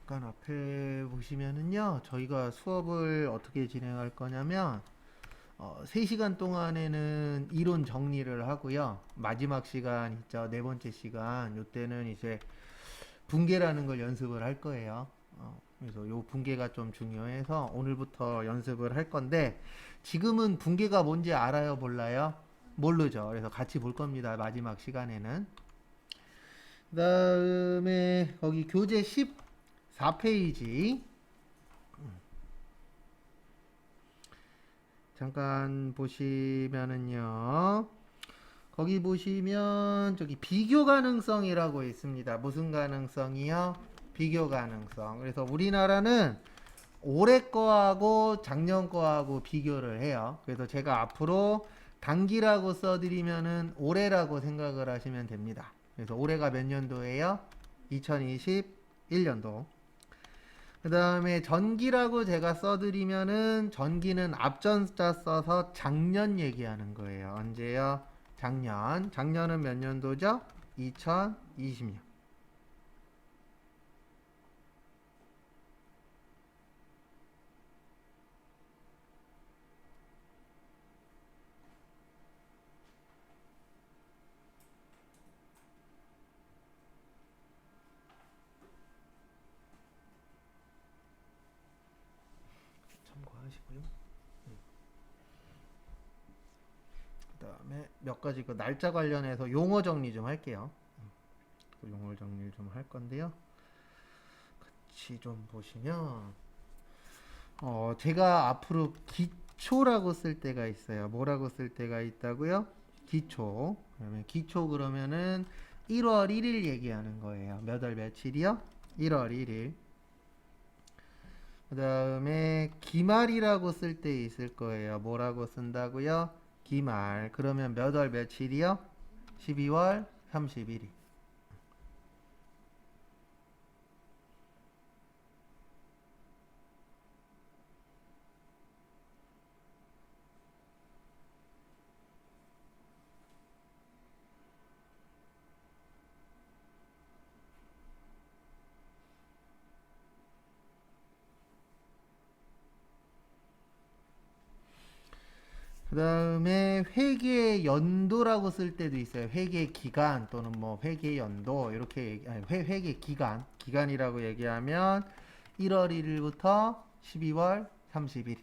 잠깐 앞에 보시면은요, 저희가 수업을 어떻게 진행할 거냐면, 3시간 동안에는 이론 정리를 하고요. 마지막 시간 있죠. 네 번째 시간. 요때는 이제 분계라는 걸 연습을 할 거예요. 그래서 요 분계가 좀 중요해서 오늘부터 연습을 할 건데, 지금은 분계가 뭔지 알아요? 몰라요? 모르죠. 그래서 같이 볼 겁니다. 마지막 시간에는. 그 다음에 거기 교재 14페이지. 잠깐 보시면은요. 거기 보시면 저기 비교 가능성이라고 있습니다. 무슨 가능성이요? 비교 가능성. 그래서 우리나라는 올해 거하고 작년 거하고 비교를 해요. 그래서 제가 앞으로 단기라고 써드리면은 올해라고 생각을 하시면 됩니다. 그래서 올해가 몇 년도예요? 2021년도. 그 다음에 전기라고 제가 써드리면은 전기는 앞전자 써서 작년 얘기하는 거예요. 언제요? 작년. 작년은 몇 년도죠? 2020년. 참고하시고요. 그 다음에 몇 가지 그 날짜 관련해서 용어 정리 좀 할게요. 그 용어 정리를 좀 할 건데요. 같이 좀 보시면, 제가 앞으로 기초라고 쓸 때가 있어요. 뭐라고 쓸 때가 있다고요? 기초. 그러면 기초 그러면은 1월 1일 얘기하는 거예요. 몇 월 며칠이요? 1월 1일. 그 다음에 기말이라고 쓸 때 있을 거예요. 뭐라고 쓴다고요? 기말. 그러면 몇 월 며칠이요? 12월 31일. 그 다음에 회계 연도라고 쓸 때도 있어요. 회계 기간 또는 뭐 회계 연도 이렇게 아니, 회계 기간 기간이라고 얘기하면 1월 1일부터 12월 30일.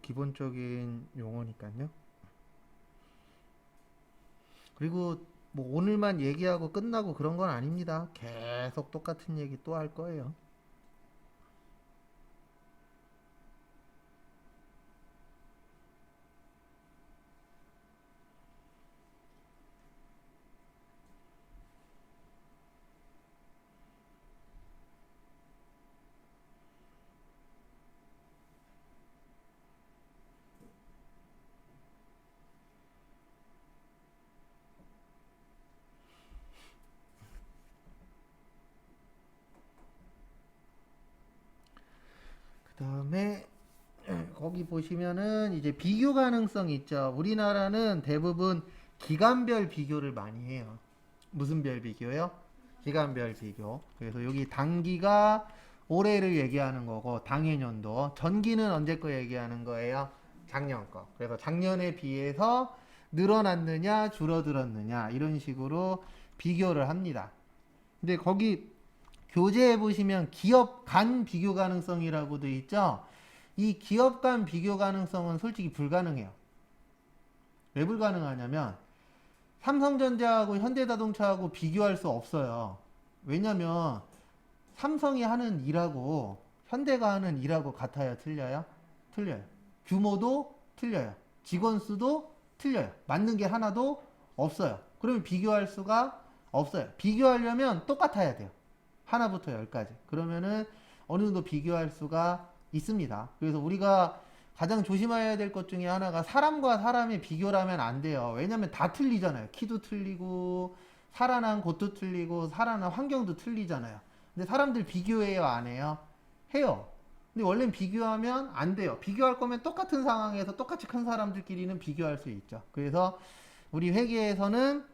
기본적인 용어니까요. 그리고 뭐 오늘만 얘기하고 끝나고 그런 건 아닙니다. 계속 똑같은 얘기 또 할 거예요. 그 다음에 거기 보시면은 이제 비교 가능성 있죠. 우리나라는 대부분 기간별 비교를 많이 해요. 무슨 별 비교요? 기간별 비교. 그래서 여기 단기가 올해를 얘기하는 거고 당해년도. 전기는 언제 거 얘기하는 거예요? 작년 거. 그래서 작년에 비해서 늘어났느냐 줄어들었느냐 이런 식으로 비교를 합니다. 근데 거기 교재에 보시면 기업 간 비교 가능성이라고 돼 있죠? 이 기업 간 비교 가능성은 솔직히 불가능해요. 왜 불가능하냐면 삼성전자하고 현대자동차하고 비교할 수 없어요. 왜냐면 삼성이 하는 일하고 현대가 하는 일하고 같아요, 틀려요? 틀려요. 규모도 틀려요. 직원 수도 틀려요. 맞는 게 하나도 없어요. 그러면 비교할 수가 없어요. 비교하려면 똑같아야 돼요. 하나부터 열까지. 그러면은 어느 정도 비교할 수가 있습니다. 그래서 우리가 가장 조심해야 될 것 중에 하나가 사람과 사람의 비교를 하면 안 돼요. 왜냐면 다 틀리잖아요. 키도 틀리고 살아난 곳도 틀리고 살아난 환경도 틀리잖아요. 근데 사람들 비교해요, 안 해요? 해요. 근데 원래는 비교하면 안 돼요. 비교할 거면 똑같은 상황에서 똑같이 큰 사람들끼리는 비교할 수 있죠. 그래서 우리 회계에서는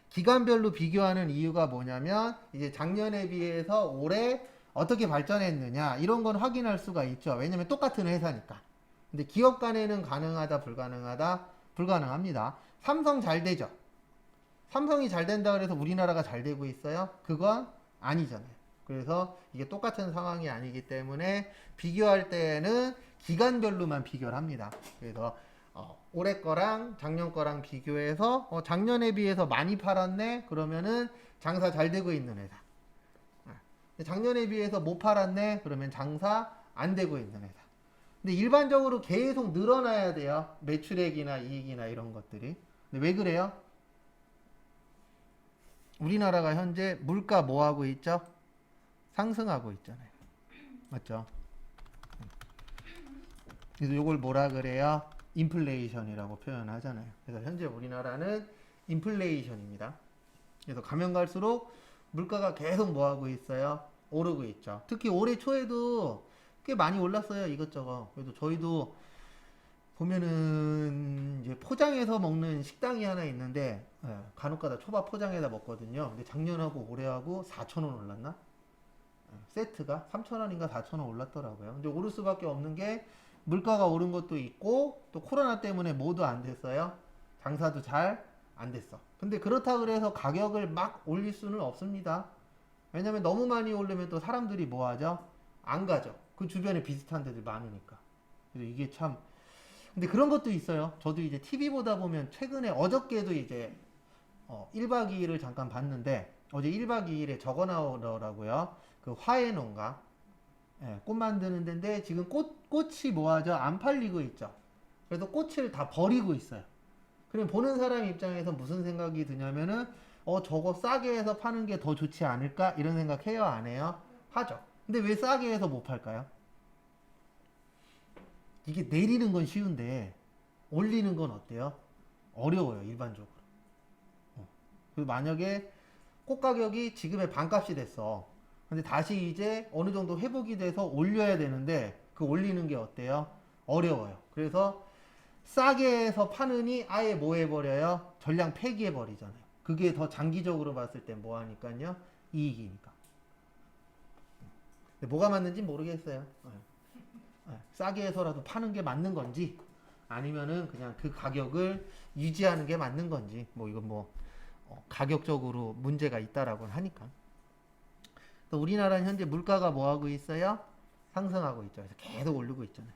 기간별로 비교하는 이유가 뭐냐면 이제 작년에 비해서 올해 어떻게 발전했느냐 이런 건 확인할 수가 있죠. 왜냐면 똑같은 회사니까. 근데 기업 간에는 가능하다, 불가능하다? 불가능합니다. 삼성 잘 되죠. 삼성이 잘 된다 그래서 우리나라가 잘 되고 있어요? 그건 아니잖아요. 그래서 이게 똑같은 상황이 아니기 때문에 비교할 때에는 기간별로만 비교를 합니다. 그래서 올해 거랑 작년 거랑 비교해서 작년에 비해서 많이 팔았네? 그러면은 장사 잘 되고 있는 회사. 작년에 비해서 못 팔았네? 그러면 장사 안 되고 있는 회사. 근데 일반적으로 계속 늘어나야 돼요. 매출액이나 이익이나 이런 것들이. 근데 왜 그래요? 우리나라가 현재 물가 뭐 하고 있죠? 상승하고 있잖아요. 맞죠? 그래서 이걸 뭐라 그래요? 인플레이션이라고 표현하잖아요. 그래서 현재 우리나라는 인플레이션입니다. 그래서 가면 갈수록 물가가 계속 뭐 하고 있어요? 오르고 있죠. 특히 올해 초에도 꽤 많이 올랐어요. 이것저것. 그래도 저희도 보면은 이제 포장해서 먹는 식당이 하나 있는데 간혹가다 초밥 포장해서 먹거든요. 근데 작년하고 올해하고 4,000원 올랐나? 세트가 3,000원인가 4,000원 올랐더라고요. 근데 오를 수밖에 없는 게 물가가 오른 것도 있고 또 코로나 때문에 뭐도 안 됐어요. 장사도 잘 안 됐어. 근데 그렇다 그래서 가격을 막 올릴 수는 없습니다. 왜냐면 너무 많이 오르면 또 사람들이 뭐 하죠? 안 가죠. 그 주변에 비슷한 데들 많으니까. 그래서 이게 참 근데 그런 것도 있어요. 저도 이제 TV 보다 보면 최근에 어저께도 이제 1박 2일을 잠깐 봤는데 어제 1박 2일에 적어 나오더라고요. 그 화훼농가 꽃 만드는 데인데 지금 꽃이 뭐하죠? 안 팔리고 있죠. 그래서 꽃을 다 버리고 있어요. 그럼 보는 사람 입장에서 무슨 생각이 드냐면은 저거 싸게 해서 파는 게 더 좋지 않을까? 이런 생각 해요, 안 해요? 하죠. 근데 왜 싸게 해서 못 팔까요? 이게 내리는 건 쉬운데 올리는 건 어때요? 어려워요, 일반적으로. 그리고 만약에 꽃 가격이 지금의 반값이 됐어. 근데 다시 이제 어느 정도 회복이 돼서 올려야 되는데 그 올리는 게 어때요? 어려워요. 그래서 싸게 해서 파느니 아예 뭐 해버려요? 전량 폐기해버리잖아요. 그게 더 장기적으로 봤을 때 뭐 하니까요? 이익이니까. 근데 뭐가 맞는지 모르겠어요. 싸게 해서라도 파는 게 맞는 건지 아니면은 그냥 그 가격을 유지하는 게 맞는 건지 뭐 이건 뭐 가격적으로 문제가 있다라고 하니까. 또 우리나라는 현재 물가가 뭐 하고 있어요? 상승하고 있죠. 그래서 계속 오르고 있잖아요.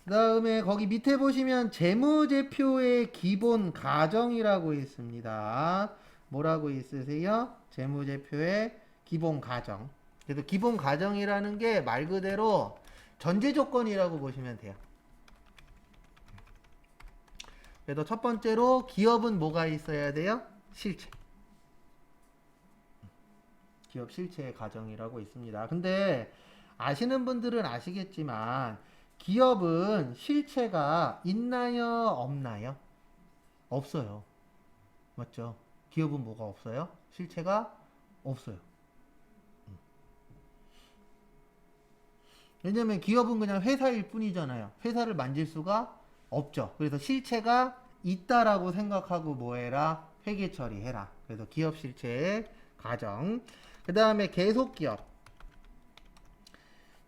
그 다음에 거기 밑에 보시면 재무제표의 기본 가정이라고 있습니다. 뭐라고 있으세요? 재무제표의 기본 가정. 그래서 기본 가정이라는 게 말 그대로 전제 조건이라고 보시면 돼요. 그래서 첫 번째로 기업은 뭐가 있어야 돼요? 실체. 기업 실체의 가정이라고 있습니다. 근데 아시는 분들은 아시겠지만 기업은 실체가 있나요? 없나요? 없어요. 맞죠? 기업은 뭐가 없어요? 실체가 없어요. 왜냐면 기업은 그냥 회사일 뿐이잖아요. 회사를 만질 수가 없죠. 그래서 실체가 있다라고 생각하고 뭐해라? 회계 처리해라. 그래서 기업 실체의 가정. 그 다음에 계속기업.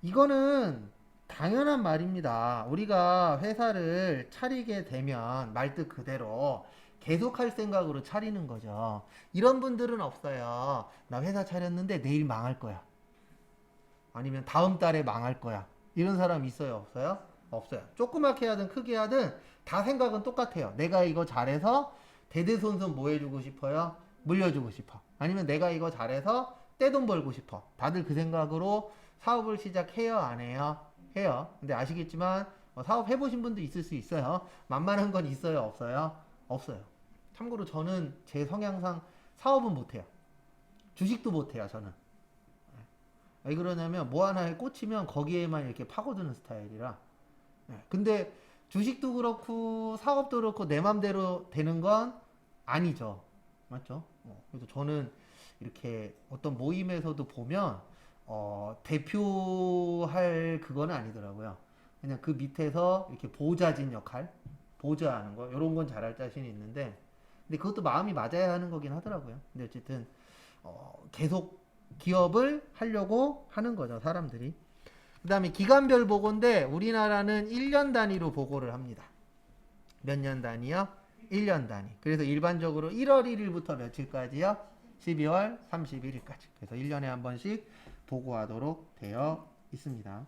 이거는 당연한 말입니다. 우리가 회사를 차리게 되면 말뜻 그대로 계속할 생각으로 차리는 거죠. 이런 분들은 없어요. 나 회사 차렸는데 내일 망할 거야. 아니면 다음 달에 망할 거야. 이런 사람 있어요? 없어요? 없어요. 조그맣게 하든 크게 하든 다 생각은 똑같아요. 내가 이거 잘해서 대대손손 뭐 해주고 싶어요? 물려주고 싶어. 아니면 내가 이거 잘해서 떼돈 벌고 싶어. 다들 그 생각으로 사업을 시작해요? 안 해요? 해요. 근데 아시겠지만 사업 해보신 분도 있을 수 있어요. 만만한 건 있어요? 없어요? 없어요. 참고로 저는 제 성향상 사업은 못해요. 주식도 못해요. 저는. 왜 그러냐면 뭐 하나에 꽂히면 거기에만 이렇게 파고드는 스타일이라. 예. 근데 주식도 그렇고 사업도 그렇고 내 맘대로 되는 건 아니죠. 맞죠? 그래서 저는 이렇게 어떤 모임에서도 보면 대표할 그거는 아니더라고요. 그냥 그 밑에서 이렇게 보좌진 역할, 보좌하는 거 이런 건 잘할 자신이 있는데, 근데 그것도 마음이 맞아야 하는 거긴 하더라고요. 근데 어쨌든 계속 기업을 하려고 하는 거죠, 사람들이. 그 다음에 기간별 보고인데 우리나라는 1년 단위로 보고를 합니다. 몇 년 단위요? 1년 단위. 그래서 일반적으로 1월 1일부터 며칠까지요? 12월 31일까지. 그래서 1년에 한 번씩 보고하도록 되어 있습니다.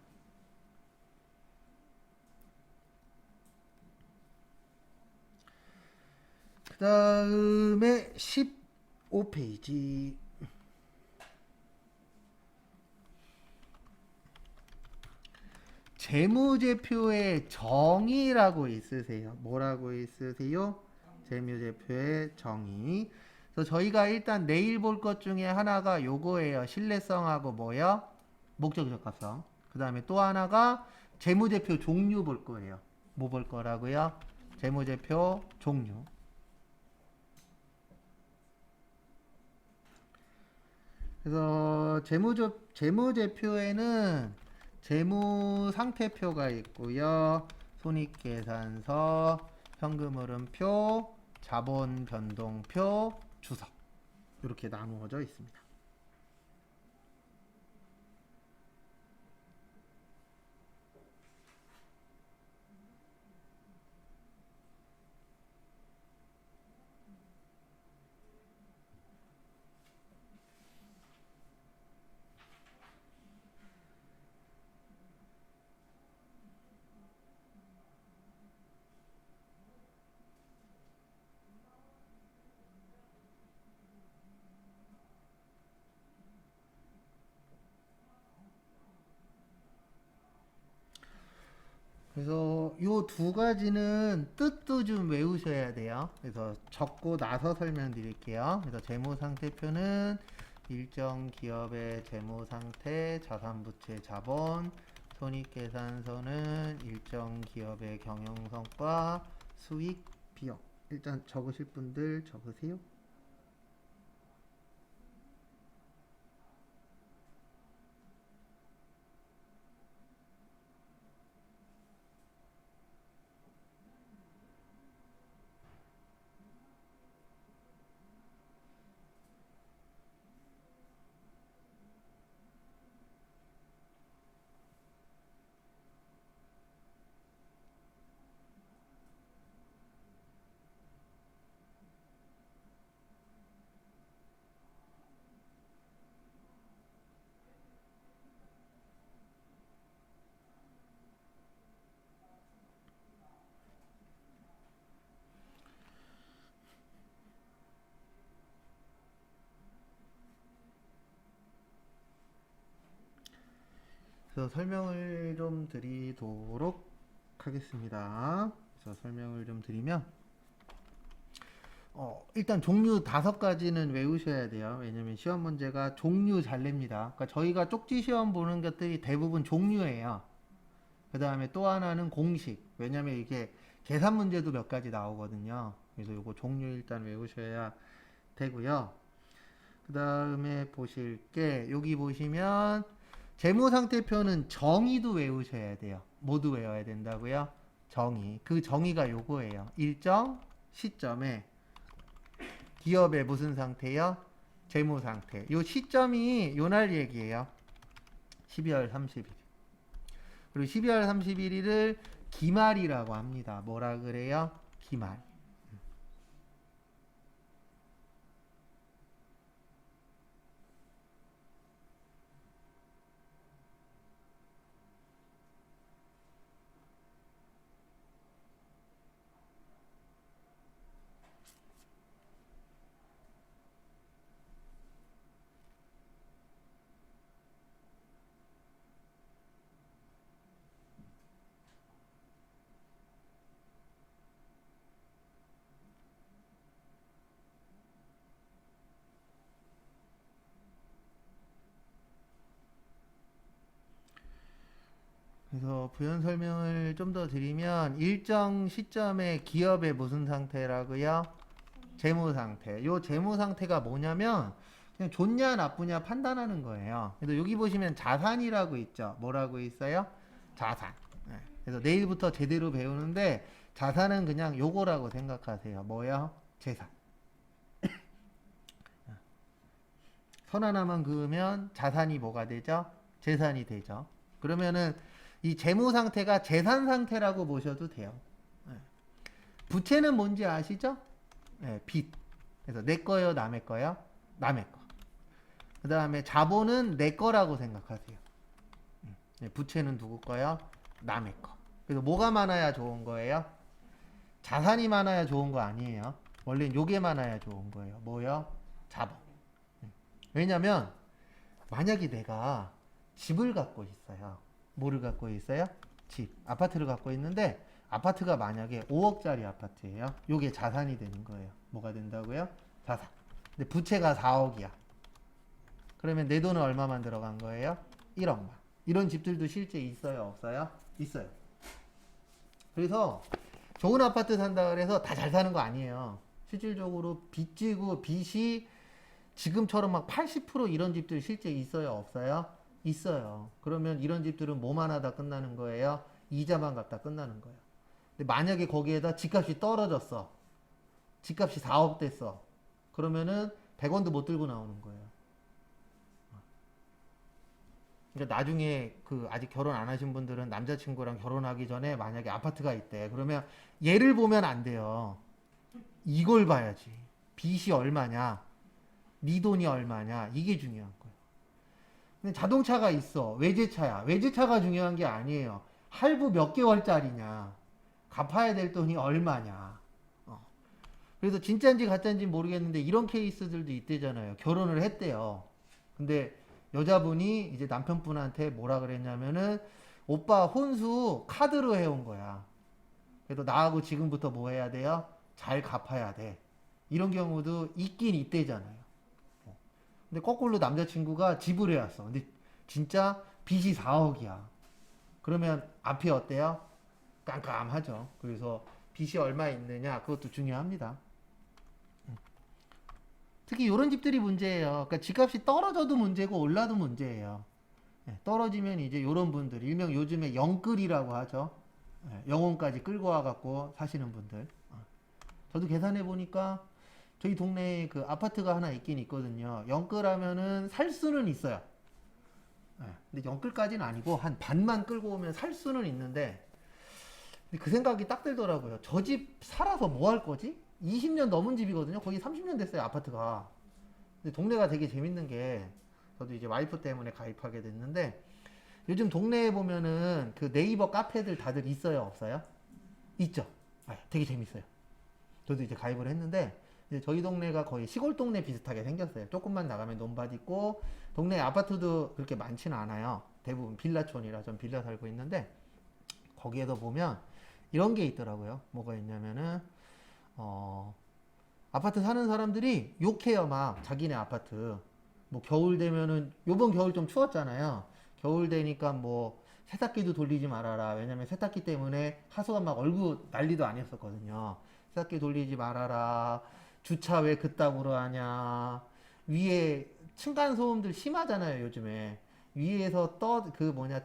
그 다음에 15페이지. 재무제표의 정의라고 있으세요. 뭐라고 있으세요? 재무제표의 정의. 그래서 저희가 일단 내일 볼 것 중에 하나가 요거예요. 신뢰성하고 뭐요? 목적적 합성. 그 다음에 또 하나가 재무제표 종류 볼 거예요. 뭐 볼 거라고요? 재무제표 종류. 그래서 재무제표에는 재무상태표가 있고요. 손익계산서, 현금흐름표, 자본변동표, 주석. 이렇게 나누어져 있습니다. 그래서 요 두 가지는 뜻도 좀 외우셔야 돼요. 그래서 적고 나서 설명드릴게요. 그래서 재무상태표는 일정 기업의 재무상태, 자산부채, 자본, 손익계산서는 일정 기업의 경영성과, 수익, 비용. 일단 적으실 분들 적으세요. 그래서 설명을 좀 드리도록 하겠습니다. 그래서 설명을 좀 드리면 일단 종류 5가지는 외우셔야 돼요. 왜냐면 시험 문제가 종류 잘 냅니다. 그러니까 저희가 쪽지 시험 보는 것들이 대부분 종류예요. 그 다음에 또 하나는 공식. 왜냐면 이게 계산 문제도 몇 가지 나오거든요. 그래서 요거 종류 일단 외우셔야 되고요. 그 다음에 보실 게 여기 보시면 재무상태표는 정의도 외우셔야 돼요. 모두 외워야 된다고요? 정의. 그 정의가 요거예요. 일정 시점에 기업의 무슨 상태요? 재무 상태. 요 시점이 요날 얘기예요. 12월 30일. 그리고 12월 31일을 기말이라고 합니다. 뭐라 그래요? 기말. 그래서 부연 설명을 좀 더 드리면 일정 시점에 기업의 무슨 상태라고요? 재무 상태. 요 재무 상태가 뭐냐면 그냥 좋냐 나쁘냐 판단하는 거예요. 그래서 여기 보시면 자산이라고 있죠. 뭐라고 있어요? 자산. 네. 그래서 내일부터 제대로 배우는데 자산은 그냥 요거라고 생각하세요. 뭐요? 재산. 선 하나만 그으면 자산이 뭐가 되죠? 재산이 되죠. 그러면은 이 재무 상태가 재산 상태라고 보셔도 돼요. 네. 부채는 뭔지 아시죠? 네, 빚. 그래서 내 거요, 남의 거요? 남의 거. 그 다음에 자본은 내 거라고 생각하세요. 네, 부채는 누구 거요? 남의 거. 그래서 뭐가 많아야 좋은 거예요? 자산이 많아야 좋은 거 아니에요. 원래는 요게 많아야 좋은 거예요. 뭐요? 자본. 왜냐면 만약에 내가 집을 갖고 있어요. 뭐를 갖고 있어요? 집. 아파트를 갖고 있는데 아파트가 만약에 5억짜리 아파트예요. 요게 자산이 되는 거예요. 뭐가 된다고요? 자산. 근데 부채가 4억이야. 그러면 내 돈은 얼마만 들어간 거예요? 1억만. 이런 집들도 실제 있어요? 없어요? 있어요. 그래서 좋은 아파트 산다 그래서 다 잘 사는 거 아니에요. 실질적으로 빚지고 빚이 지금처럼 막 80% 이런 집들 실제 있어요? 없어요? 있어요. 그러면 이런 집들은 뭐만 하다 끝나는 거예요? 이자만 갚다 끝나는 거예요. 근데 만약에 거기에다 집값이 떨어졌어. 집값이 4억 됐어. 그러면은 100원도 못 들고 나오는 거예요. 그러니까 나중에 그 아직 결혼 안 하신 분들은 남자친구랑 결혼하기 전에 만약에 아파트가 있대. 그러면 얘를 보면 안 돼요. 이걸 봐야지. 빚이 얼마냐? 네 돈이 얼마냐? 이게 중요한 거예요. 근데 자동차가 있어. 외제차야. 외제차가 중요한 게 아니에요. 할부 몇 개월짜리냐? 갚아야 될 돈이 얼마냐? 그래서 진짜인지 가짜인지 모르겠는데 이런 케이스들도 있대잖아요. 결혼을 했대요. 근데 여자분이 이제 남편분한테 뭐라 그랬냐면은 오빠 혼수 카드로 해온 거야. 그래서 나하고 지금부터 뭐 해야 돼요? 잘 갚아야 돼. 이런 경우도 있긴 있대잖아요. 근데 거꾸로 남자친구가 집을 해왔어. 근데 진짜 빚이 4억이야. 그러면 앞이 어때요? 깜깜하죠. 그래서 빚이 얼마 있느냐 그것도 중요합니다. 특히 이런 집들이 문제예요. 그러니까 집값이 떨어져도 문제고 올라도 문제예요. 떨어지면 이제 이런 분들 일명 요즘에 영끌이라고 하죠. 영혼까지 끌고 와갖고 사시는 분들. 저도 계산해 보니까 저희 동네에 그 아파트가 하나 있긴 있거든요. 영끌하면은 살 수는 있어요. 근데 영끌까지는 아니고 한 반만 끌고 오면 살 수는 있는데 근데 그 생각이 딱 들더라고요. 저 집 살아서 뭐 할 거지? 20년 넘은 집이거든요. 거의 30년 됐어요, 아파트가. 근데 동네가 되게 재밌는 게 저도 이제 와이프 때문에 가입하게 됐는데 요즘 동네에 보면은 그 네이버 카페들 다들 있어요, 없어요? 있죠. 되게 재밌어요. 저도 이제 가입을 했는데 이제 저희 동네가 거의 시골 동네 비슷하게 생겼어요. 조금만 나가면 논밭 있고 동네 아파트도 그렇게 많지는 않아요. 대부분 빌라촌이라 전 빌라 살고 있는데 거기에서 보면 이런 게 있더라고요. 뭐가 있냐면은 아파트 사는 사람들이 욕해요, 막 자기네 아파트. 뭐 겨울 되면은 요번 겨울 좀 추웠잖아요. 겨울 되니까 뭐 세탁기도 돌리지 말아라. 왜냐면 세탁기 때문에 하수가 막 얼고 난리도 아니었었거든요. 세탁기 돌리지 말아라. 주차 왜 그따구로 하냐. 위에 층간 소음들 심하잖아요, 요즘에. 위에서 그 뭐냐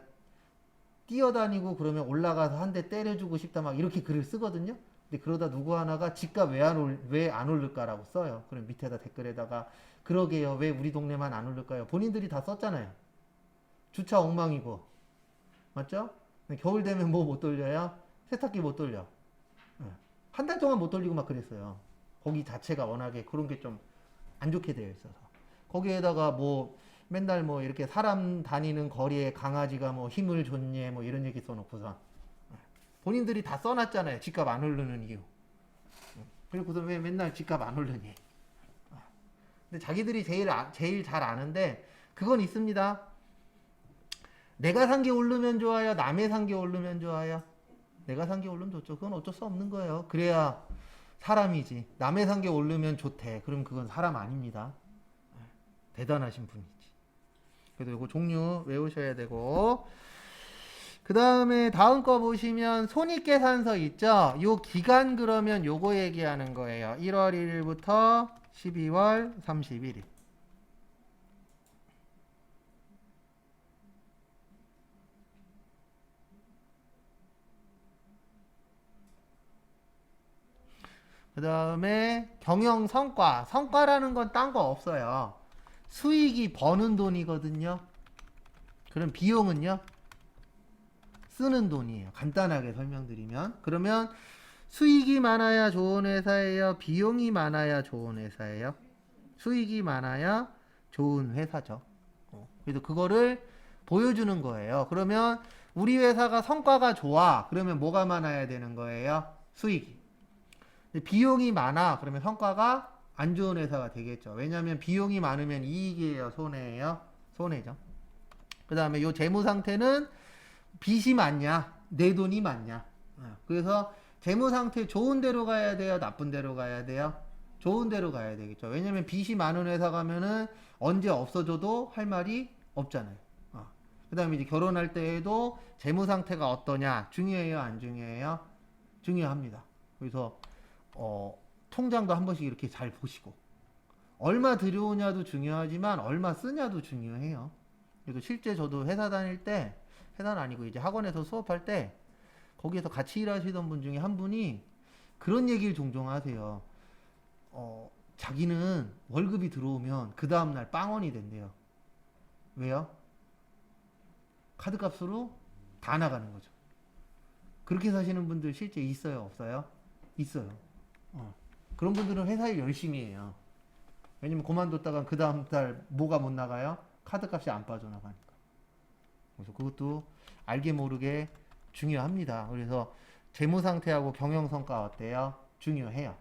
뛰어다니고 그러면 올라가서 한 대 때려주고 싶다 막 이렇게 글을 쓰거든요. 근데 그러다 누구 하나가 집값 왜 안 오를까라고 써요. 그럼 밑에다 댓글에다가 그러게요. 왜 우리 동네만 안 오를까요? 본인들이 다 썼잖아요. 주차 엉망이고. 맞죠? 겨울 되면 뭐 못 돌려요? 세탁기 못 돌려. 한 달 동안 못 돌리고 막 그랬어요. 거기 자체가 워낙에 그런 게 좀 안 좋게 되어 있어서. 거기에다가 뭐 맨날 뭐 이렇게 사람 다니는 거리에 강아지가 뭐 힘을 줬니 뭐 이런 얘기 써놓고서 본인들이 다 써놨잖아요. 집값 안 오르는 이유. 그리고서 왜 맨날 집값 안 오르니? 근데 자기들이 제일 잘 아는데 그건 있습니다. 내가 산 게 오르면 좋아요? 남의 산 게 오르면 좋아요? 내가 산 게 오르면 좋죠. 그건 어쩔 수 없는 거예요. 그래야 사람이지. 남의 산 게 오르면 좋대. 그럼 그건 사람 아닙니다. 대단하신 분이지. 그래도 이거 종류 외우셔야 되고 그 다음에 다음 거 보시면 손익계산서 있죠? 요 기간 그러면 요거 얘기하는 거예요. 1월 1일부터 12월 31일. 그 다음에 경영성과. 성과라는 건 딴 거 없어요. 수익이 버는 돈이거든요. 그럼 비용은요? 쓰는 돈이에요. 간단하게 설명드리면. 그러면 수익이 많아야 좋은 회사예요? 비용이 많아야 좋은 회사예요? 수익이 많아야 좋은 회사죠. 그래서 그거를 보여주는 거예요. 그러면 우리 회사가 성과가 좋아. 그러면 뭐가 많아야 되는 거예요? 수익이. 비용이 많아. 그러면 성과가 안 좋은 회사가 되겠죠. 왜냐하면 비용이 많으면 이익이에요? 손해예요? 손해죠. 그 다음에 요 재무 상태는 빚이 많냐? 내 돈이 많냐? 그래서 재무 상태 좋은 데로 가야 돼요? 나쁜 데로 가야 돼요? 좋은 데로 가야 되겠죠. 왜냐면 빚이 많은 회사 가면은 언제 없어져도 할 말이 없잖아요. 그 다음에 이제 결혼할 때에도 재무 상태가 어떠냐? 중요해요? 안 중요해요? 중요합니다. 그래서 통장도 한 번씩 이렇게 잘 보시고 얼마 들여오냐도 중요하지만 얼마 쓰냐도 중요해요. 그래서 실제 저도 회사 다닐 때 회사는 아니고 이제 학원에서 수업할 때 거기에서 같이 일하시던 분 중에 한 분이 그런 얘기를 종종 하세요. 자기는 월급이 들어오면 그 다음날 빵원이 된대요. 왜요? 카드값으로 다 나가는 거죠. 그렇게 사시는 분들 실제 있어요? 없어요? 있어요. 그런 분들은 회사 일 열심히 해요. 왜냐면 그만뒀다가 그 다음 달 뭐가 못 나가요? 카드값이 안 빠져나가니까. 그래서 그것도 알게 모르게 중요합니다. 그래서 재무 상태하고 경영 성과 어때요? 중요해요.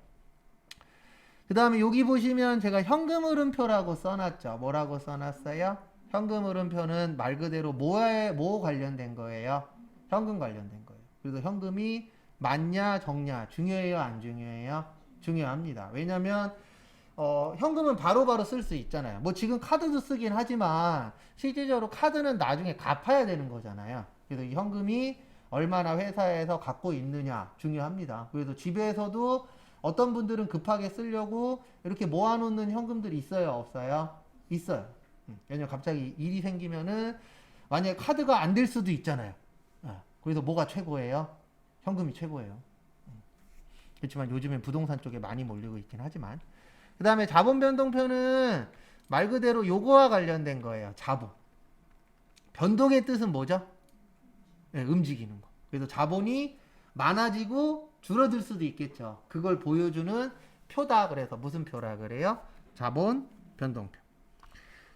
그 다음에 여기 보시면 제가 현금 흐름표라고 써놨죠. 뭐라고 써놨어요? 현금 흐름표는 말 그대로 뭐 관련된 거예요? 현금 관련된 거예요. 그래서 현금이 많냐 적냐 중요해요? 안 중요해요? 중요합니다. 왜냐면 현금은 바로바로 쓸 수 있잖아요. 뭐 지금 카드도 쓰긴 하지만 실질적으로 카드는 나중에 갚아야 되는 거잖아요. 그래서 이 현금이 얼마나 회사에서 갖고 있느냐 중요합니다. 그래서 집에서도 어떤 분들은 급하게 쓰려고 이렇게 모아놓는 현금들이 있어요? 없어요? 있어요. 왜냐면 갑자기 일이 생기면은 만약에 카드가 안 될 수도 있잖아요. 그래서 뭐가 최고예요? 현금이 최고예요. 그렇지만 요즘엔 부동산 쪽에 많이 몰리고 있긴 하지만 그 다음에 자본 변동표는 말 그대로 요거와 관련된 거예요. 자본. 변동의 뜻은 뭐죠? 네, 움직이는 거. 그래서 자본이 많아지고 줄어들 수도 있겠죠. 그걸 보여주는 표다. 그래서 무슨 표라 그래요? 자본 변동표.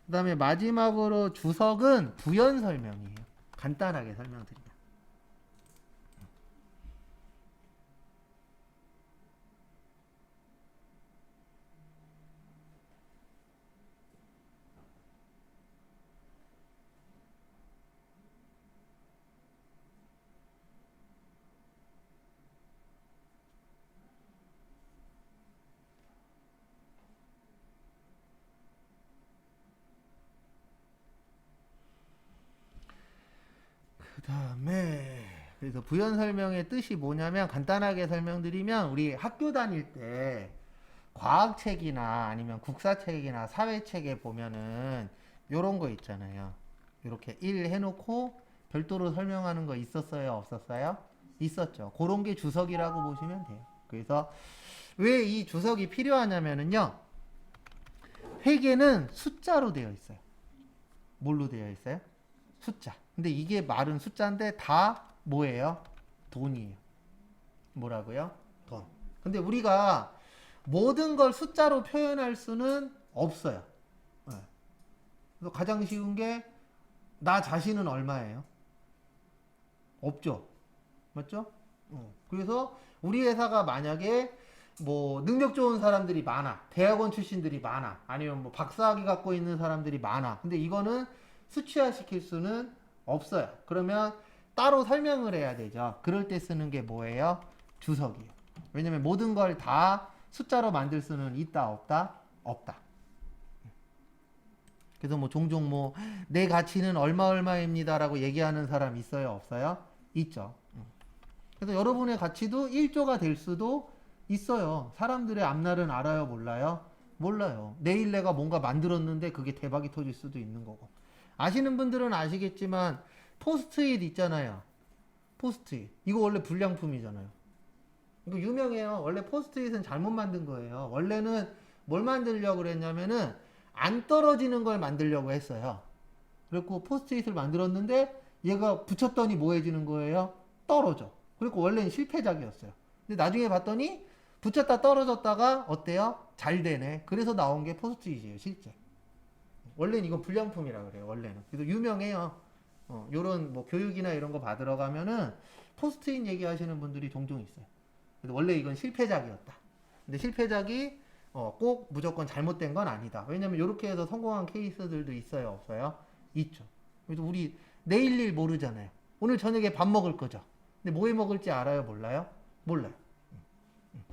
그 다음에 마지막으로 주석은 부연 설명이에요. 간단하게 설명드리면. 그 다음에 그래서 부연 설명의 뜻이 뭐냐면 간단하게 설명드리면 우리 학교 다닐 때 과학책이나 아니면 국사책이나 사회책에 보면은 요런 거 있잖아요. 이렇게 1 해놓고 별도로 설명하는 거 있었어요? 없었어요? 있었죠. 그런 게 주석이라고 보시면 돼요. 그래서 왜 이 주석이 필요하냐면은요. 회계는 숫자로 되어 있어요. 뭘로 되어 있어요? 숫자. 근데 이게 말은 숫자인데 다 뭐예요? 돈이에요. 뭐라고요? 돈. 근데 우리가 모든 걸 숫자로 표현할 수는 없어요. 네. 그래서 가장 쉬운 게 나 자신은 얼마예요? 없죠. 맞죠? 그래서 우리 회사가 만약에 뭐 능력 좋은 사람들이 많아. 대학원 출신들이 많아. 아니면 뭐 박사학위 갖고 있는 사람들이 많아. 근데 이거는 수치화 시킬 수는 없어요. 그러면 따로 설명을 해야 되죠. 그럴 때 쓰는 게 뭐예요? 주석이에요. 왜냐면 모든 걸 다 숫자로 만들 수는 있다, 없다? 없다. 그래서 뭐 종종 뭐 내 가치는 얼마입니다라고 얘기하는 사람 있어요, 없어요? 있죠. 그래서 여러분의 가치도 1조가 될 수도 있어요. 사람들의 앞날은 알아요, 몰라요? 몰라요. 내일 내가 뭔가 만들었는데 그게 대박이 터질 수도 있는 거고. 아시는 분들은 아시겠지만 포스트잇 있잖아요. 포스트잇. 이거 원래 불량품이잖아요. 이거 유명해요. 원래 포스트잇은 잘못 만든 거예요. 원래는 뭘 만들려고 그랬냐면은 안 떨어지는 걸 만들려고 했어요. 그리고 포스트잇을 만들었는데 얘가 붙였더니 뭐 해지는 거예요? 떨어져. 그리고 원래는 실패작이었어요. 근데 나중에 봤더니 붙였다 떨어졌다가 어때요? 잘 되네. 그래서 나온 게 포스트잇이에요, 실제. 원래는 이건 불량품이라 그래요, 원래는. 그래서 유명해요. 요런 뭐 교육이나 이런 거 받으러 가면은 포스트잇 얘기하시는 분들이 종종 있어요. 그래서 원래 이건 실패작이었다. 근데 실패작이 꼭 무조건 잘못된 건 아니다. 왜냐면 이렇게 해서 성공한 케이스들도 있어요, 없어요? 있죠. 그래서 우리 내일 일 모르잖아요. 오늘 저녁에 밥 먹을 거죠. 근데 뭐 해 먹을지 알아요, 몰라요? 몰라요.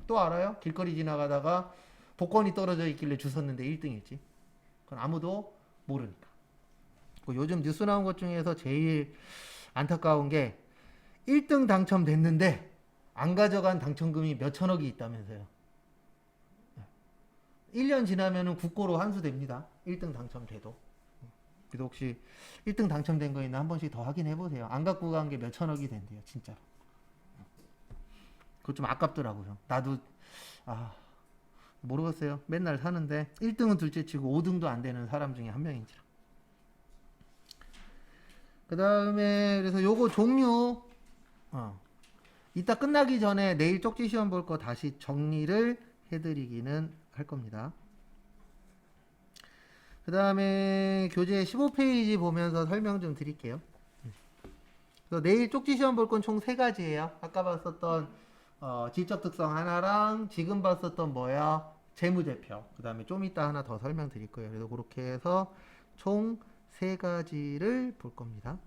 또 알아요? 길거리 지나가다가 복권이 떨어져 있길래 주웠는데 1등이지. 그건 아무도 모르니까. 요즘 뉴스 나온 것 중에서 제일 안타까운 게 1등 당첨됐는데 안 가져간 당첨금이 몇 천억이 있다면서요. 1년 지나면은 국고로 환수됩니다. 1등 당첨돼도. 그래서 혹시 1등 당첨된 거 있나 한 번씩 더 확인해 보세요. 안 갖고 간 게 몇 천억이 된대요, 진짜로. 그거 좀 아깝더라고요. 나도 모르겠어요. 맨날 사는데 1등은 둘째 치고 5등도 안 되는 사람 중에 한 명인지라. 그 다음에 그래서 요거 종류 이따 끝나기 전에 내일 쪽지 시험 볼 거 다시 정리를 해드리기는 할 겁니다. 그 다음에 교재 15페이지 보면서 설명 좀 드릴게요. 그래서 내일 쪽지 시험 볼 건 총 3가지예요. 아까 봤었던 질적 특성 하나랑 지금 봤었던 뭐야? 재무제표. 그 다음에 좀 이따 하나 더 설명드릴 거예요. 그래서 그렇게 해서 총 3가지를 볼 겁니다.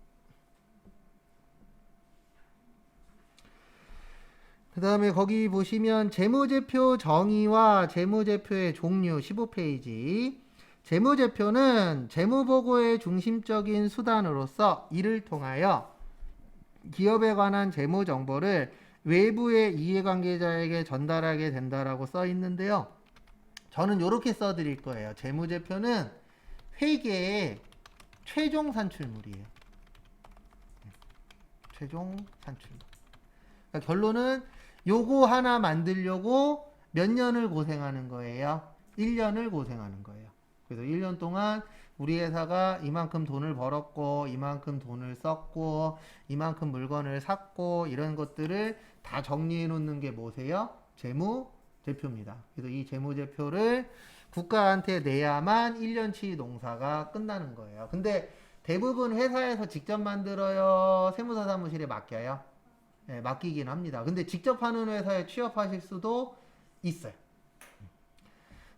그 다음에 거기 보시면 재무제표 정의와 재무제표의 종류 15페이지. 재무제표는 재무보고의 중심적인 수단으로서 이를 통하여 기업에 관한 재무정보를 외부의 이해관계자에게 전달하게 된다라고 써 있는데요. 저는 이렇게 써드릴 거예요. 재무제표는 회계의 최종 산출물이에요. 최종 산출물. 그러니까 결론은 요거 하나 만들려고 몇 년을 고생하는 거예요? 1년을 고생하는 거예요. 그래서 1년 동안 우리 회사가 이만큼 돈을 벌었고 이만큼 돈을 썼고 이만큼 물건을 샀고 이런 것들을 다 정리해 놓는 게 뭐세요? 재무제표입니다. 그래서 이 재무제표를 국가한테 내야만 1년치 농사가 끝나는 거예요. 근데 대부분 회사에서 직접 만들어요? 세무사 사무실에 맡겨요? 네, 맡기긴 합니다. 근데 직접 하는 회사에 취업하실 수도 있어요.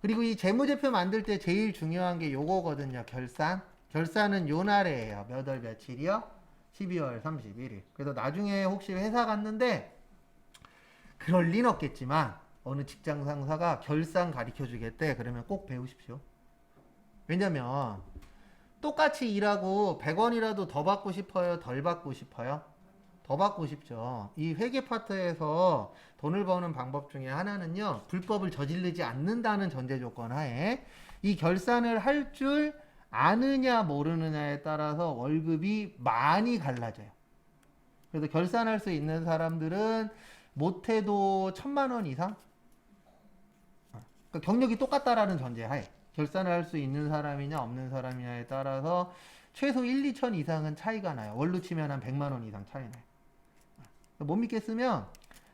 그리고 이 재무제표 만들 때 제일 중요한 게 요거거든요. 결산. 결산은 요 날이에요. 몇 월 며칠이요? 12월 31일. 그래서 나중에 혹시 회사 갔는데 그럴 리는 없겠지만 어느 직장 상사가 결산 가르쳐 주겠대. 그러면 꼭 배우십시오. 왜냐면 똑같이 일하고 100원이라도 더 받고 싶어요? 덜 받고 싶어요? 더 받고 싶죠. 이 회계 파트에서 돈을 버는 방법 중에 하나는요, 불법을 저지르지 않는다는 전제 조건 하에 이 결산을 할 줄 아느냐 모르느냐에 따라서 월급이 많이 갈라져요. 그래서 결산할 수 있는 사람들은 못해도 1,000만 원 이상? 그러니까 경력이 똑같다라는 전제 하에 결산을 할 수 있는 사람이냐 없는 사람이냐에 따라서 최소 1, 2천 이상은 차이가 나요. 월로 치면 한 100만 원 이상 차이 나요. 못 믿겠으면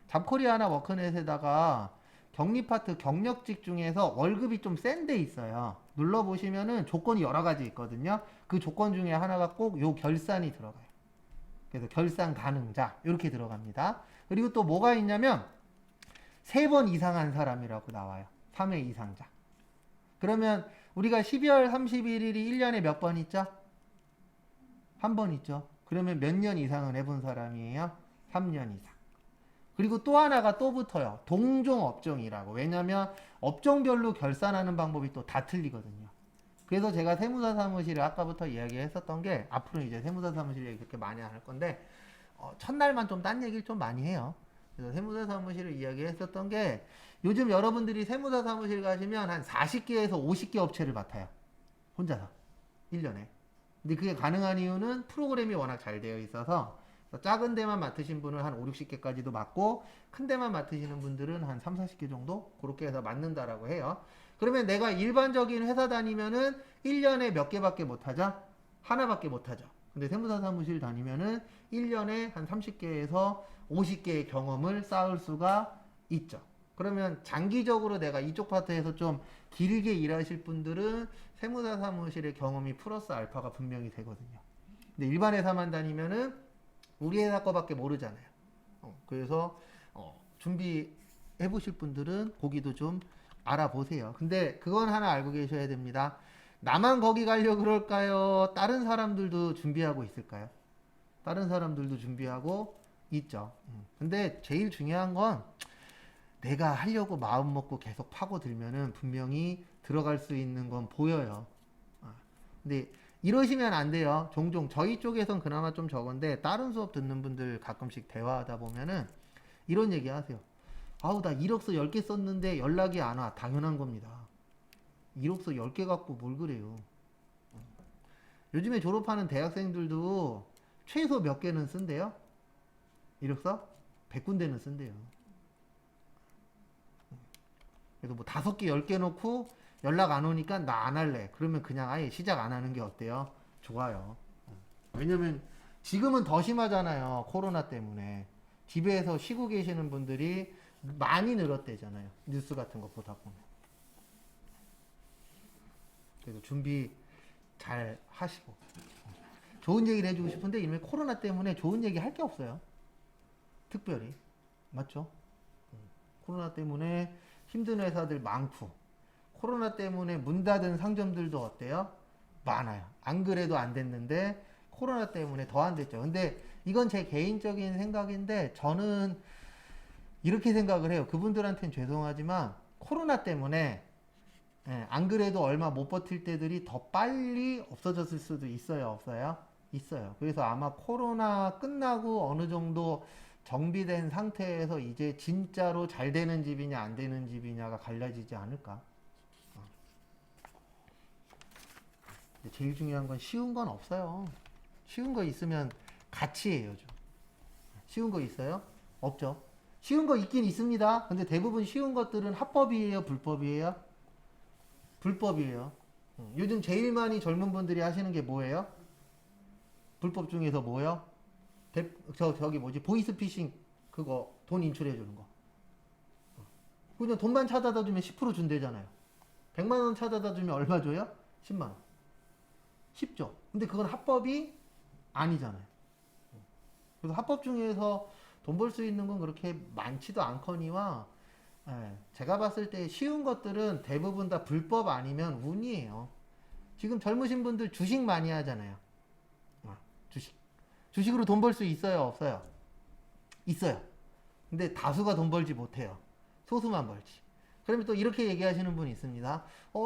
잡코리아나 워크넷에다가 격리 파트 경력직 중에서 월급이 좀 센 데 있어요. 눌러보시면은 조건이 여러 가지 있거든요. 그 조건 중에 하나가 꼭 요 결산이 들어가요. 그래서 결산 가능자 이렇게 들어갑니다. 그리고 또 뭐가 있냐면 3번 이상 한 사람이라고 나와요. 3회 이상자. 그러면 우리가 12월 31일이 1년에 몇 번 있죠? 한 번 있죠. 그러면 몇 년 이상은 해본 사람이에요? 3년 이상. 그리고 또 하나가 또 붙어요. 동종 업종이라고. 왜냐면 업종별로 결산하는 방법이 또 다 틀리거든요. 그래서 제가 세무사 사무실에 아까부터 이야기했었던 게 앞으로 이제 세무사 사무실 얘기 그렇게 많이 안 할 건데 첫날만 좀 딴 얘기를 좀 많이 해요. 그래서 세무사 사무실을 이야기했었던 게 요즘 여러분들이 세무사 사무실 가시면 한 40개에서 50개 업체를 맡아요. 혼자서 1년에. 근데 그게 가능한 이유는 프로그램이 워낙 잘 되어 있어서 작은 데만 맡으신 분은 한 5, 60개까지도 맡고 큰 데만 맡으시는 분들은 한 3, 40개 정도 그렇게 해서 맡는다라고 해요. 그러면 내가 일반적인 회사 다니면은 1년에 몇 개밖에 못 하죠? 하나밖에 못 하죠. 근데 세무사 사무실 다니면은 1년에 한 30개에서 50개의 경험을 쌓을 수가 있죠. 그러면 장기적으로 내가 이쪽 파트에서 좀 길게 일하실 분들은 세무사 사무실의 경험이 플러스 알파가 분명히 되거든요. 근데 일반 회사만 다니면은 우리 회사 거밖에 모르잖아요. 그래서 준비해 보실 분들은 거기도 좀 알아보세요. 근데 그건 하나 알고 계셔야 됩니다. 나만 거기 가려고 그럴까요? 다른 사람들도 준비하고 있을까요? 다른 사람들도 준비하고 있죠. 근데 제일 중요한 건 내가 하려고 마음 먹고 계속 파고들면은 분명히 들어갈 수 있는 건 보여요. 근데 이러시면 안 돼요. 종종 저희 쪽에선 그나마 좀 적은데 다른 수업 듣는 분들 가끔씩 대화하다 보면은 이런 얘기 하세요. 아우 나 이력서 10개 썼는데 연락이 안 와. 당연한 겁니다. 이력서 10개 갖고 뭘 그래요. 요즘에 졸업하는 대학생들도 최소 몇 개는 쓴대요. 이력서 100군데는 쓴대요. 그래서 뭐 5개 10개 놓고 연락 안 오니까 나 안 할래. 그러면 그냥 아예 시작 안 하는 게 어때요? 좋아요. 왜냐면 지금은 더 심하잖아요. 코로나 때문에. 집에서 쉬고 계시는 분들이 많이 늘었대잖아요. 뉴스 같은 거 보다 보면. 그래서 준비 잘 하시고. 좋은 얘기를 해주고 싶은데 이놈의 코로나 때문에 좋은 얘기 할 게 없어요. 특별히. 맞죠? 코로나 때문에 힘든 회사들 많고 코로나 때문에 문 닫은 상점들도 어때요? 많아요. 안 그래도 안 됐는데 코로나 때문에 더 안 됐죠. 근데 이건 제 개인적인 생각인데 저는 이렇게 생각을 해요. 그분들한테는 죄송하지만 코로나 때문에 안 그래도 얼마 못 버틸 때들이 더 빨리 없어졌을 수도 있어요. 없어요? 있어요. 그래서 아마 코로나 끝나고 어느 정도 정비된 상태에서 이제 진짜로 잘 되는 집이냐 안 되는 집이냐가 갈라지지 않을까. 근데 제일 중요한 건 쉬운 건 없어요. 쉬운 거 있으면 같이 해요. 좀. 쉬운 거 있어요? 없죠. 쉬운 거 있긴 있습니다. 근데 대부분 쉬운 것들은 합법이에요? 불법이에요? 불법이에요. 요즘 제일 많이 젊은 분들이 하시는 게 뭐예요? 불법 중에서 뭐요? 저기 뭐지? 보이스피싱 그거 돈 인출해 주는 거. 그냥 돈만 찾아다 주면 10% 준대잖아요. 100만 원 찾아다 주면 얼마 줘요? 10만 원. 쉽죠? 근데 그건 합법이 아니잖아요. 그래서 합법 중에서 돈 벌 수 있는 건 그렇게 많지도 않거니와 제가 봤을 때 쉬운 것들은 대부분 다 불법 아니면 운이에요. 지금 젊으신 분들 주식 많이 하잖아요. 주식. 주식으로 돈 벌 수 있어요? 없어요? 있어요. 근데 다수가 돈 벌지 못해요. 소수만 벌지. 그러면 또 이렇게 얘기하시는 분이 있습니다.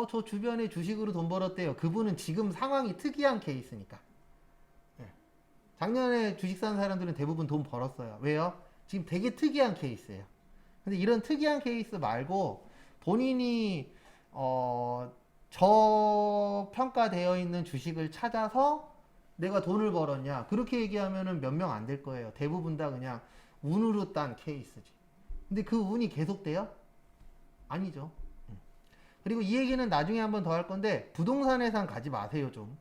저 주변에 주식으로 돈 벌었대요. 그분은 지금 상황이 특이한 케이스니까. 작년에 주식 산 사람들은 대부분 돈 벌었어요. 왜요? 지금 되게 특이한 케이스예요. 근데 이런 특이한 케이스 말고 본인이 저평가되어 있는 주식을 찾아서 내가 돈을 벌었냐 그렇게 얘기하면은 몇 명 안 될 거예요. 대부분 다 그냥 운으로 딴 케이스지. 근데 그 운이 계속돼요? 아니죠. 그리고 이 얘기는 나중에 한번 더 할 건데 부동산 회사 가지 마세요 좀.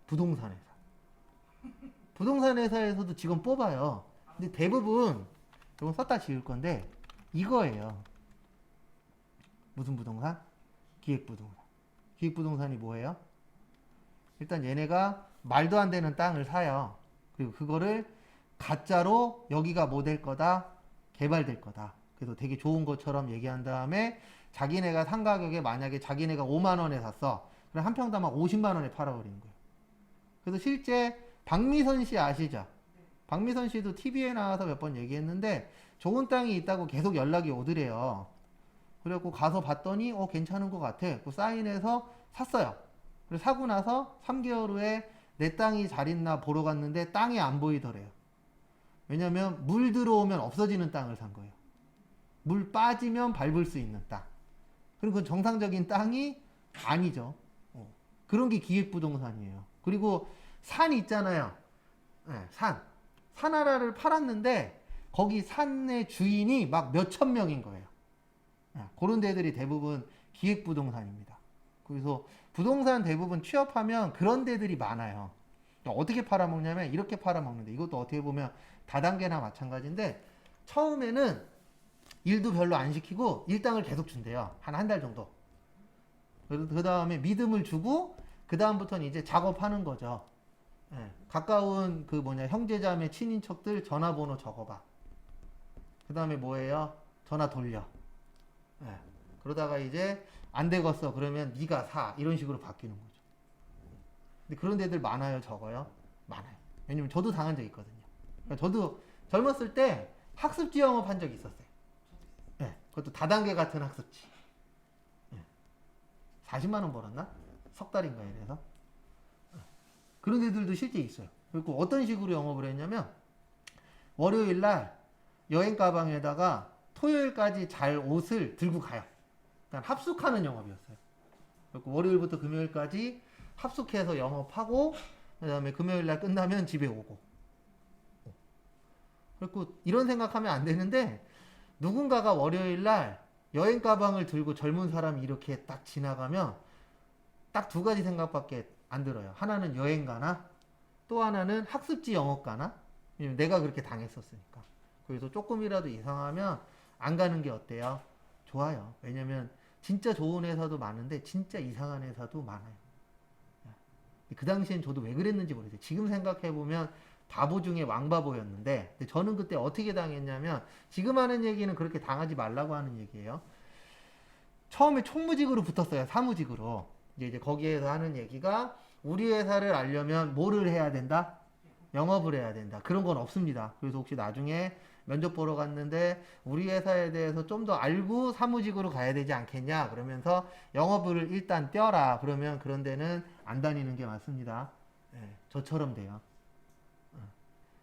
부동산 회사. 부동산 회사에서도 직원 뽑아요. 근데 대부분 이건 썼다 지울 건데 이거예요. 무슨 부동산? 기획부동산. 기획부동산이 뭐예요? 일단 얘네가 말도 안 되는 땅을 사요. 그리고 그거를 가짜로 여기가 뭐 될 거다? 개발될 거다. 그래서 되게 좋은 것처럼 얘기한 다음에 자기네가 산 가격에 만약에 자기네가 5만 원에 샀어. 그럼 한 평당 막 50만 원에 팔아버리는 거예요. 그래서 실제 박미선 씨 아시죠? 박미선 씨도 TV에 나와서 몇 번 얘기했는데 좋은 땅이 있다고 계속 연락이 오더래요. 그래갖고 가서 봤더니 괜찮은 것 같아. 그 사인해서 샀어요. 그래서 사고 나서 3개월 후에 내 땅이 잘 있나 보러 갔는데 땅이 안 보이더래요. 왜냐면 물 들어오면 없어지는 땅을 산 거예요. 물 빠지면 밟을 수 있는 땅. 그럼 그건 정상적인 땅이 아니죠. 그런 게 기획부동산이에요. 그리고 산 있잖아요. 네, 산 하나를 팔았는데 거기 산의 주인이 막 몇천 명인 거예요. 그런 데들이 대부분 기획부동산입니다. 그래서 부동산 대부분 취업하면 그런 데들이 많아요. 어떻게 팔아먹냐면 이렇게 팔아먹는데, 이것도 어떻게 보면 다단계나 마찬가지인데, 처음에는 일도 별로 안 시키고 일당을 계속 준대요. 한 달 정도. 그 다음에 믿음을 주고 그 다음부터는 이제 작업하는 거죠. 가까운 형제자매 친인척들 전화번호 적어봐. 그 다음에 뭐예요? 전화 돌려. 그러다가 이제 안 되겠어 그러면 네가 사, 이런 식으로 바뀌는 거죠. 근데 그런 데들 많아요, 적어요? 많아요. 왜냐면 저도 당한 적 있거든요. 그러니까 저도 젊었을 때 학습지 영업 한 적 있었어요. 그것도 다단계 같은 학습지. 40만 원 벌었나? 석 달인가 이래서. 그런 데들도 실제 있어요. 그리고 어떤 식으로 영업을 했냐면, 월요일 날 여행 가방에다가 토요일까지 잘 옷을 들고 가요. 그러니까 합숙하는 영업이었어요. 그리고 월요일부터 금요일까지 합숙해서 영업하고, 그 다음에 금요일 날 끝나면 집에 오고. 그리고 이런 생각하면 안 되는데, 누군가가 월요일 날 여행 가방을 들고 젊은 사람이 이렇게 딱 지나가면 딱 두 가지 생각밖에 안 들어요. 하나는 여행 가나, 또 하나는 학습지 영업 가나. 왜냐면 내가 그렇게 당했었으니까. 그래서 조금이라도 이상하면 안 가는 게 어때요? 좋아요. 왜냐면 진짜 좋은 회사도 많은데 진짜 이상한 회사도 많아요. 그 당시엔 저도 왜 그랬는지 모르겠어요. 지금 생각해보면 바보 중에 왕바보였는데, 저는 그때 어떻게 당했냐면, 지금 하는 얘기는 그렇게 당하지 말라고 하는 얘기예요. 처음에 총무직으로 붙었어요. 사무직으로. 이제 거기에서 하는 얘기가, 우리 회사를 알려면 뭐를 해야 된다? 영업을 해야 된다. 그런 건 없습니다. 그래서 혹시 나중에 면접 보러 갔는데 우리 회사에 대해서 좀 더 알고 사무직으로 가야 되지 않겠냐? 그러면서 영업을 일단 떼어라. 그러면 그런 데는 안 다니는 게 맞습니다. 저처럼 돼요.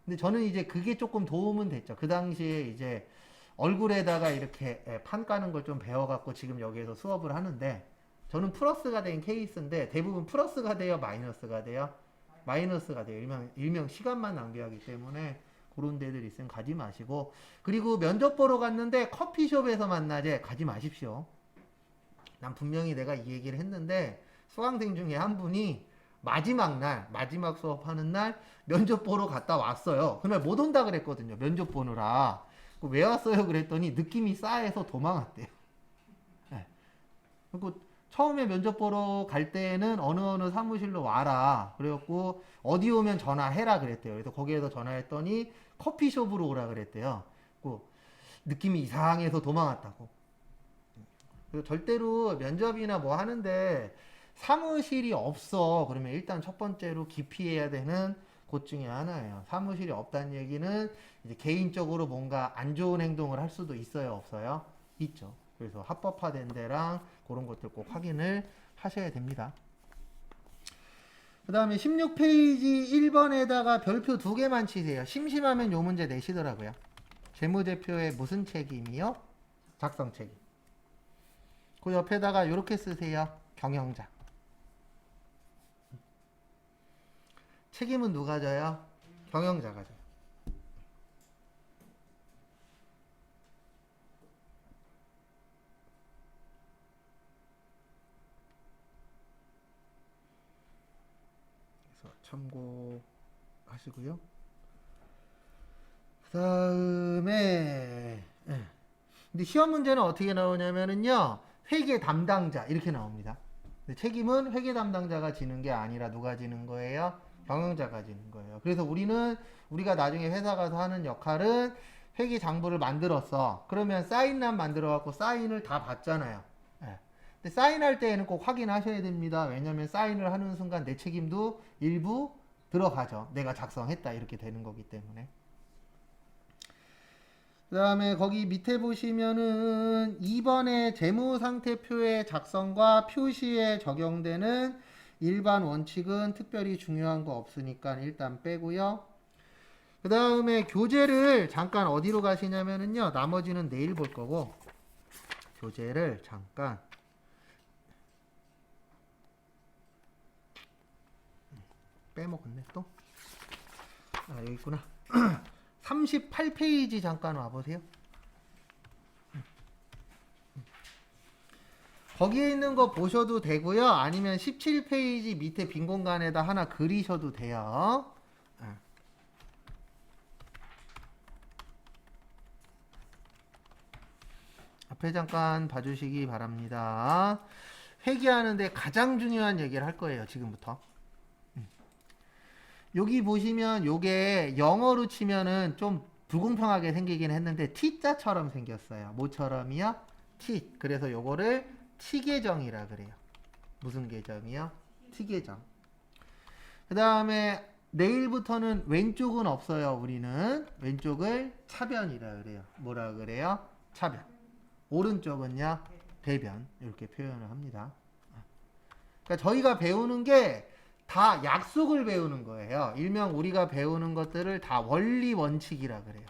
근데 저는 이제 그게 조금 도움은 됐죠. 그 당시에 이제 얼굴에다가 이렇게 판 까는 걸 좀 배워갖고 지금 여기에서 수업을 하는데, 저는 플러스가 된 케이스인데, 대부분 플러스가 돼요, 마이너스가 돼요? 마이너스가 돼요. 일명 시간만 낭비하기 때문에 그런 데들 있으면 가지 마시고, 그리고 면접 보러 갔는데 커피숍에서 만나재, 가지 마십시오. 난 분명히 내가 이 얘기를 했는데, 수강생 중에 한 분이 마지막 수업하는 날 면접 보러 갔다 왔어요. 그날 못 온다 그랬거든요. 면접 보느라. 왜 왔어요? 그랬더니 느낌이 싸해서 도망갔대요. 그리고 처음에 면접 보러 갈 때는 어느 사무실로 와라. 그래갖고 어디 오면 전화해라 그랬대요. 그래서 거기에서 전화했더니 커피숍으로 오라 그랬대요. 느낌이 이상해서 도망갔다고. 그래서 절대로 면접이나 뭐 하는데 사무실이 없어 그러면 일단 첫 번째로 기피해야 되는 곳 중에 하나예요. 사무실이 없다는 얘기는 이제 개인적으로 뭔가 안 좋은 행동을 할 수도 있어요, 없어요? 있죠. 그래서 합법화된 데랑 그런 것들 꼭 확인을 하셔야 됩니다. 그 다음에 16페이지 1번에다가 별표 2개만 치세요. 심심하면 요 문제 내시더라고요. 재무제표의 무슨 책임이요? 작성 책임. 그 옆에다가 이렇게 쓰세요. 경영자. 책임은 누가 져요? 경영자가 져요. 그래서 참고하시고요. 그 다음에 근데 시험 문제는 어떻게 나오냐면은요, 회계 담당자 이렇게 나옵니다. 근데 책임은 회계 담당자가 지는 게 아니라 누가 지는 거예요? 경영자가 지는 거예요. 그래서 우리가 나중에 회사 가서 하는 역할은 회계 장부를 만들었어. 그러면 사인란 만들어 갖고 사인을 다 받잖아요. 근데 사인할 때에는 꼭 확인하셔야 됩니다. 왜냐면 사인을 하는 순간 내 책임도 일부 들어가죠. 내가 작성했다 이렇게 되는 거기 때문에. 그 다음에 거기 밑에 보시면은 2번의 재무상태표의 작성과 표시에 적용되는 일반 원칙은 특별히 중요한 거 없으니까 일단 빼고요. 그 다음에 교재를 잠깐 어디로 가시냐면은요. 나머지는 내일 볼 거고 교재를 잠깐 빼먹었네 또. 아 여기 있구나. 38페이지 잠깐 와보세요. 거기에 있는 거 보셔도 되고요. 아니면 17페이지 밑에 빈 공간에다 하나 그리셔도 돼요. 앞에 잠깐 봐주시기 바랍니다. 회계하는데 가장 중요한 얘기를 할 거예요. 지금부터. 여기 보시면 요게 영어로 치면은 좀 불공평하게 생기긴 했는데 T자처럼 생겼어요. 뭐처럼이요? T. 그래서 요거를 T계정이라 그래요. 무슨 계정이요? T계정. 그 다음에 내일부터는 왼쪽은 없어요. 우리는 왼쪽을 차변이라 그래요. 뭐라 그래요? 차변. 오른쪽은요? 대변. 이렇게 표현을 합니다. 그러니까 저희가 배우는 게 다 약속을 배우는 거예요. 일명 우리가 배우는 것들을 다 원리 원칙이라 그래요.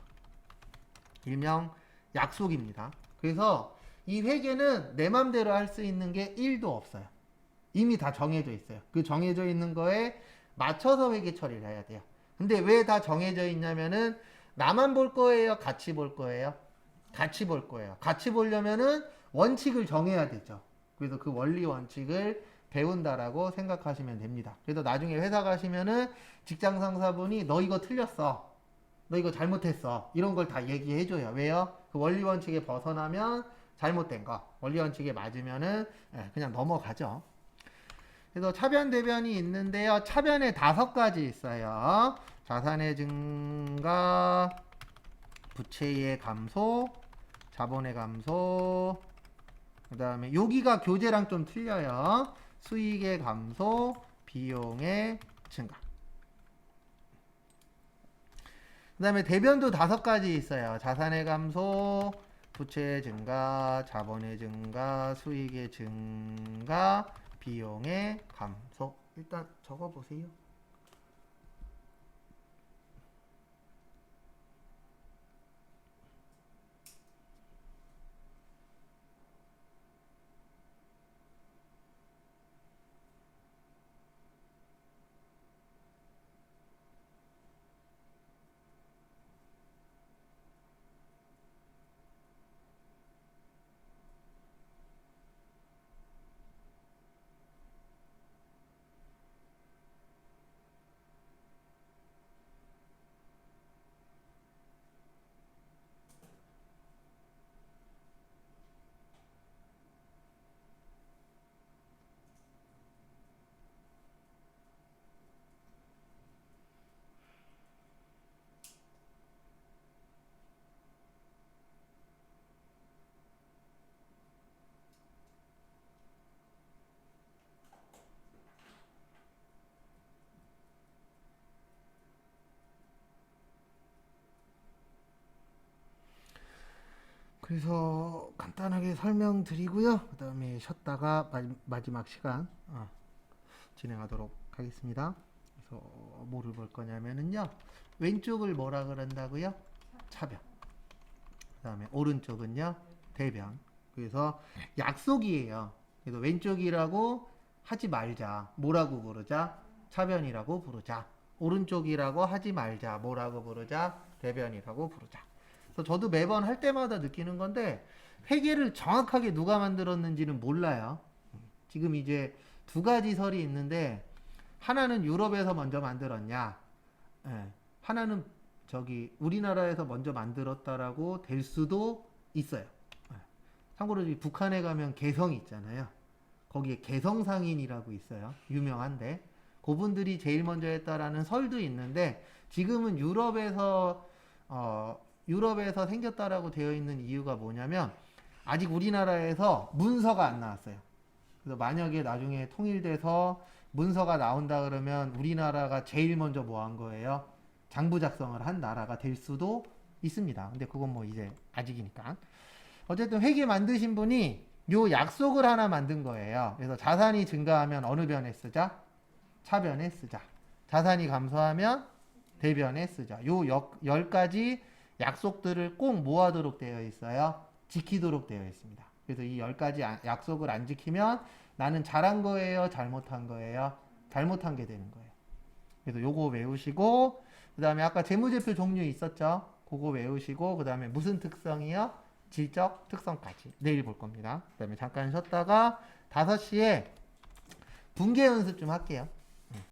일명 약속입니다. 그래서 이 회계는 내 맘대로 할 수 있는 게 1도 없어요. 이미 다 정해져 있어요. 그 정해져 있는 거에 맞춰서 회계 처리를 해야 돼요. 근데 왜 다 정해져 있냐면은 나만 볼 거예요? 같이 볼 거예요? 같이 볼 거예요. 같이 보려면은 원칙을 정해야 되죠. 그래서 그 원리 원칙을 배운다라고 생각하시면 됩니다. 그래서 나중에 회사 가시면은 직장 상사분이 너 이거 틀렸어. 너 이거 잘못했어. 이런 걸 다 얘기해줘요. 왜요? 그 원리 원칙에 벗어나면 잘못된 거. 원리 원칙에 맞으면은 그냥 넘어가죠. 그래서 차변 대변이 있는데요. 차변에 5가지 있어요. 자산의 증가, 부채의 감소, 자본의 감소, 그 다음에 여기가 교재랑 좀 틀려요. 수익의 감소, 비용의 증가. 그 다음에 대변도 5가지 있어요. 자산의 감소, 부채의 증가, 자본의 증가, 수익의 증가, 비용의 감소. 일단 적어보세요. 그래서 간단하게 설명드리고요. 그 다음에 쉬었다가 마지막 시간 진행하도록 하겠습니다. 그래서 뭐를 볼 거냐면은요. 왼쪽을 뭐라 그런다고요? 차변. 그 다음에 오른쪽은요. 대변. 그래서 약속이에요. 그래서 왼쪽이라고 하지 말자. 뭐라고 부르자? 차변이라고 부르자. 오른쪽이라고 하지 말자. 뭐라고 부르자? 대변이라고 부르자. 그래서 저도 매번 할 때마다 느끼는 건데 회계를 정확하게 누가 만들었는지는 몰라요. 지금 이제 2가지 설이 있는데 하나는 유럽에서 먼저 만들었냐, 하나는 저기 우리나라에서 먼저 만들었다라고 될 수도 있어요. 참고로 북한에 가면 개성 있잖아요. 거기에 개성상인이라고 있어요. 유명한데 그분들이 제일 먼저 했다라는 설도 있는데 지금은 유럽에서 생겼다라고 되어 있는 이유가 뭐냐면 아직 우리나라에서 문서가 안 나왔어요. 그래서 만약에 나중에 통일돼서 문서가 나온다 그러면 우리나라가 제일 먼저 뭐 한 거예요? 장부 작성을 한 나라가 될 수도 있습니다. 근데 그건 뭐 이제 아직이니까. 어쨌든 회계 만드신 분이 요 약속을 하나 만든 거예요. 그래서 자산이 증가하면 어느 변에 쓰자? 차변에 쓰자. 자산이 감소하면 대변에 쓰자. 요 10가지 약속들을 꼭 모아도록 되어 있어요. 지키도록 되어 있습니다. 그래서 이 10가지 약속을 안 지키면 나는 잘한 거예요? 잘못한 거예요? 잘못한 게 되는 거예요. 그래서 요거 외우시고, 그 다음에 아까 재무제표 종류 있었죠? 그거 외우시고, 그 다음에 무슨 특성이요? 질적 특성까지 내일 볼 겁니다. 그 다음에 잠깐 쉬었다가 5시에 분계 연습 좀 할게요.